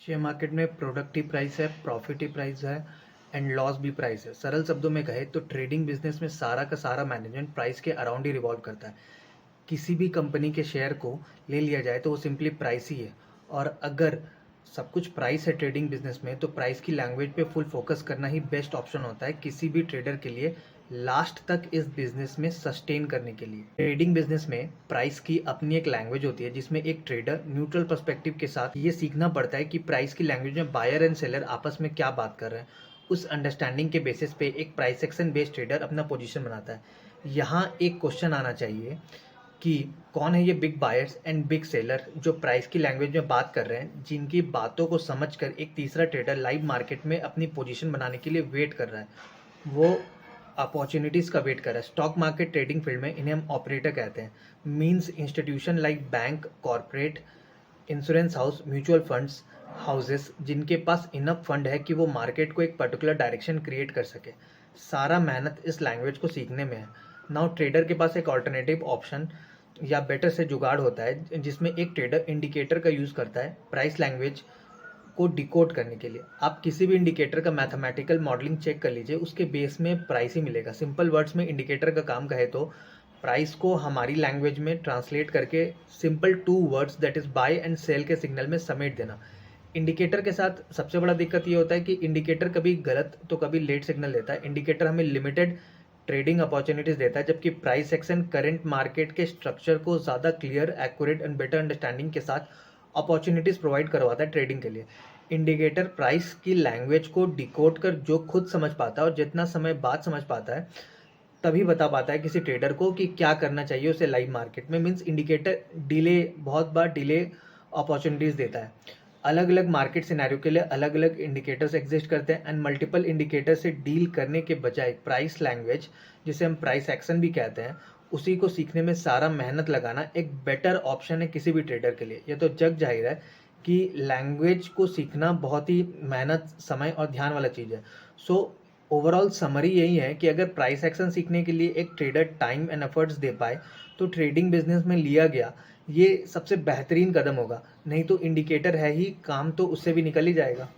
Share market में product ही price है, profit ही price है एंड लॉस भी प्राइस है। सरल शब्दों में कहे तो ट्रेडिंग बिजनेस में सारा का सारा मैनेजमेंट प्राइस के अराउंड ही रिवॉल्व करता है। किसी भी कंपनी के शेयर को ले लिया जाए तो वो सिंपली प्राइस ही है। और अगर सब कुछ प्राइस है ट्रेडिंग बिजनेस में, तो प्राइस की लैंग्वेज पे फुल फोकस करना ही बेस्ट ऑप्शन होता है किसी भी ट्रेडर के लिए लास्ट तक इस बिजनेस में सस्टेन करने के लिए। ट्रेडिंग बिजनेस में प्राइस की अपनी एक लैंग्वेज होती है, जिसमें एक ट्रेडर न्यूट्रल पर्सपेक्टिव के साथ ये सीखना पड़ता है कि प्राइस की लैंग्वेज में बायर एंड सेलर आपस में क्या बात कर रहे हैं। उस अंडरस्टैंडिंग के बेसिस पे एक प्राइस एक्शन बेस्ड ट्रेडर अपना पोजीशन बनाता है। यहाँ एक क्वेश्चन आना चाहिए कि कौन है ये big buyers and big seller जो प्राइस की लैंग्वेज में बात कर रहे हैं, जिनकी बातों को समझकर एक तीसरा ट्रेडर लाइव मार्केट में अपनी पोजीशन बनाने के लिए वेट कर रहा है। वो अपॉर्चुनिटीज़ का वेट कर रहा है। स्टॉक मार्केट ट्रेडिंग फील्ड में इन्हें हम ऑपरेटर कहते हैं। Means institution like bank, corporate, insurance house, mutual funds houses, जिनके पास इनफ फंड है कि वो मार्केट को एक पर्टिकुलर डायरेक्शन क्रिएट कर सके। सारा मेहनत इस लैंग्वेज को सीखने में है। नाउ ट्रेडर के पास एक ऑल्टरनेटिव ऑप्शन या बेटर से जुगाड़ होता है, जिसमें एक ट्रेडर इंडिकेटर का यूज़ करता है प्राइस लैंग्वेज को डिकोड करने के लिए। आप किसी भी इंडिकेटर का मैथमेटिकल मॉडलिंग चेक कर लीजिए, उसके बेस में प्राइस ही मिलेगा। सिंपल वर्ड्स में इंडिकेटर का काम कहे तो प्राइस को हमारी लैंग्वेज में ट्रांसलेट करके simple two words that is buy and sell के सिग्नल में समेट देना। इंडिकेटर के साथ सबसे बड़ा दिक्कत ये होता है कि इंडिकेटर कभी गलत तो कभी लेट सिग्नल देता है। इंडिकेटर हमें लिमिटेड ट्रेडिंग अपॉर्चुनिटीज देता है, जबकि प्राइस एक्शन करंट मार्केट के स्ट्रक्चर को ज़्यादा clear, accurate and better understanding के साथ अपॉर्चुनिटीज़ प्रोवाइड करवाता है ट्रेडिंग के लिए। इंडिकेटर प्राइस की लैंग्वेज को डिकोड कर जो खुद समझ पाता है और जितना समय बाद समझ पाता है, तभी बता पाता है किसी ट्रेडर को कि क्या करना चाहिए उसे लाइव मार्केट में। मीन्स इंडिकेटर डिले, बहुत बार डिले अपॉर्चुनिटीज़ देता है। अलग अलग मार्केट सिनेरियो के लिए अलग अलग इंडिकेटर्स एग्जिस्ट करते हैं एंड मल्टीपल इंडिकेटर से डील करने के बजाय प्राइस लैंग्वेज, जिसे हम प्राइस एक्शन भी कहते हैं, उसी को सीखने में सारा मेहनत लगाना एक बेटर ऑप्शन है किसी भी ट्रेडर के लिए। यह तो जग जाहिर है कि लैंग्वेज को सीखना बहुत ही मेहनत, समय और ध्यान वाला चीज़ है। सो ओवरऑल समरी यही है कि अगर प्राइस एक्शन सीखने के लिए एक trader time and efforts they पाए तो ट्रेडिंग बिजनेस में लिया गया ये सबसे बेहतरीन कदम होगा। नहीं तो इंडिकेटर है ही, काम तो उससे भी निकल ही जाएगा।